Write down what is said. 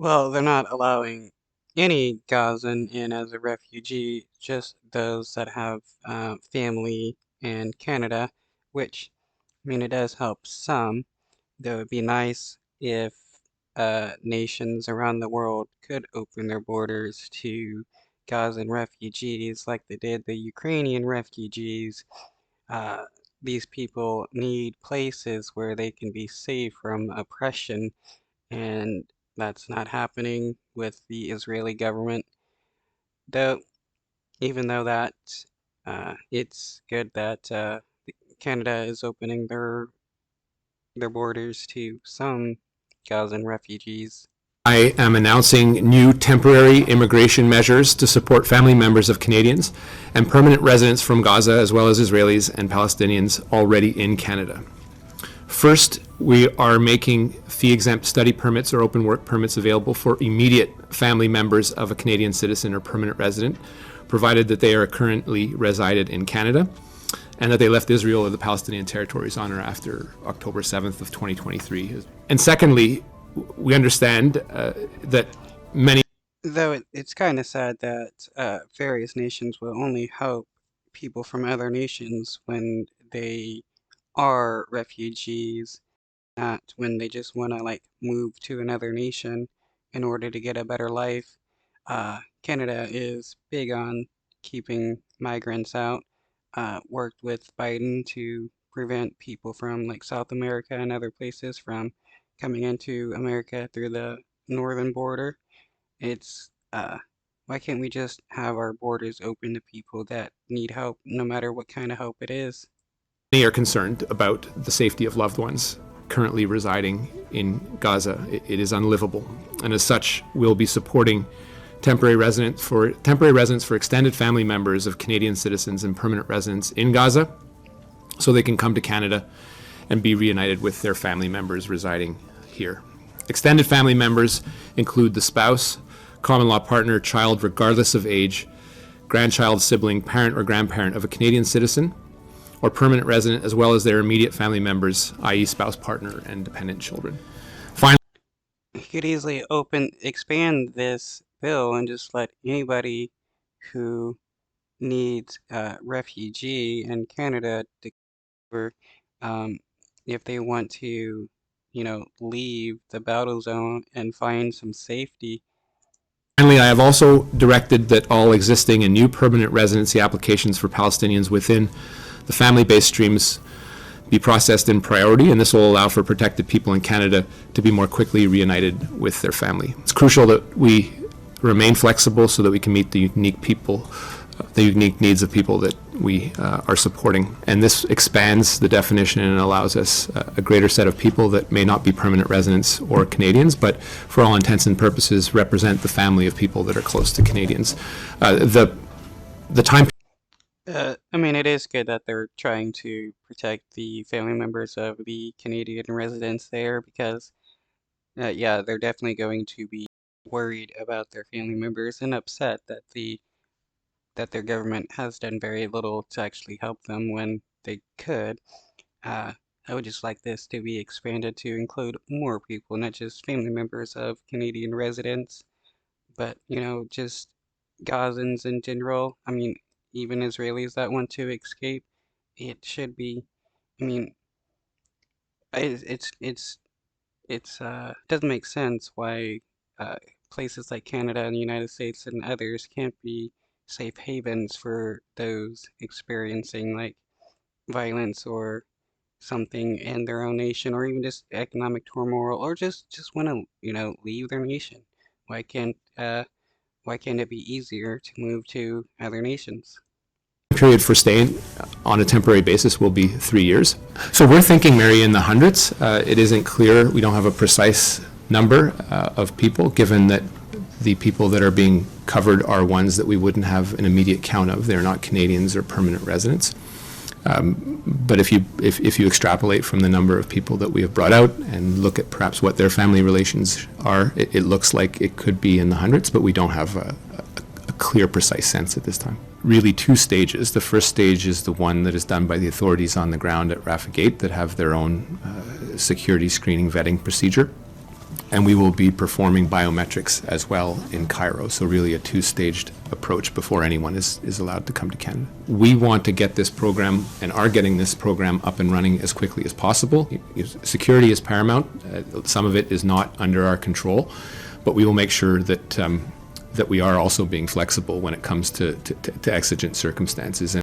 Well, they're not allowing any Gazan in as a refugee, just those that have family in Canada, which, I mean, it does help some, though it'd be nice if nations around the world could open their borders to Gazan refugees like they did the Ukrainian refugees. Uh, these people need places where they can be safe from oppression, and that's not happening with the Israeli government. Though, even though that it's good that Canada is opening their borders to some Gazan refugees. I am announcing new temporary immigration measures to support family members of Canadians and permanent residents from Gaza, as well as Israelis and Palestinians already in Canada. First, we are making fee-exempt study permits or open work permits available for immediate family members of a Canadian citizen or permanent resident, provided that they are currently resided in Canada and that they left Israel or the Palestinian territories on or after October 7th of 2023. And secondly, we understand that many. Though it's kind of sad that various nations will only help people from other nations when they are refugees, not when they just want to like move to another nation in order to get a better life. Canada is big on keeping migrants out, worked with Biden to prevent people from like South America and other places from coming into America through the northern border. It's why can't we just have our borders open to people that need help, no matter what kind of help it is? Many are concerned about the safety of loved ones currently residing in Gaza. It is unlivable, and as such, we'll be supporting temporary residents for extended family members of Canadian citizens and permanent residents in Gaza, so they can come to Canada and be reunited with their family members residing here. Extended family members include the spouse, common law partner, child, regardless of age, grandchild, sibling, parent, or grandparent of a Canadian citizen or permanent resident, as well as their immediate family members, i.e., spouse, partner, and dependent children. Finally, You could easily expand this bill and just let anybody who needs a refugee in Canada to cover, um, if they want to, leave the battle zone and find some safety. I have also directed that all existing and new permanent residency applications for Palestinians within the family-based streams be processed in priority, and this will allow for protected people in Canada to be more quickly reunited with their family. It's crucial that we remain flexible so that we can meet the unique needs of people that we are supporting. And this expands the definition and allows us a greater set of people that may not be permanent residents or Canadians, but for all intents and purposes represent the family of people that are close to Canadians. The time. I mean, it is good that they're trying to protect the family members of the Canadian residents there because, yeah, they're definitely going to be worried about their family members and upset that their government has done very little to actually help them when they could. Uh, I would just like this to be expanded to include more people, not just family members of Canadian residents, but, just Gazans in general. I mean, even Israelis that want to escape, it should be, I mean, it's doesn't make sense why uh, places like Canada and the United States and others can't be safe havens for those experiencing like violence or something in their own nation, or even just economic turmoil, or just want to leave their nation. Why can't uh why can't it be easier to move to other nations? Period for staying on a temporary basis will be 3 years. So we're thinking, Mary, in the hundreds. It isn't clear. We don't have a precise number of people, given that the people that are being covered are ones that we wouldn't have an immediate count of. They're not Canadians or permanent residents. But if you extrapolate from the number of people that we have brought out and look at perhaps what their family relations are, it looks like it could be in the hundreds, but we don't have a clear, precise sense at this time. Really 2 stages. The first stage is the one that is done by the authorities on the ground at Rafah Gate that have their own security screening vetting procedure. and we will be performing biometrics as well in Cairo. So really a two-staged approach before anyone is allowed to come to Canada. We want to get this program and are getting this program up and running as quickly as possible. Security is paramount. Some of it is not under our control, but we will make sure that that we are also being flexible when it comes to exigent circumstances.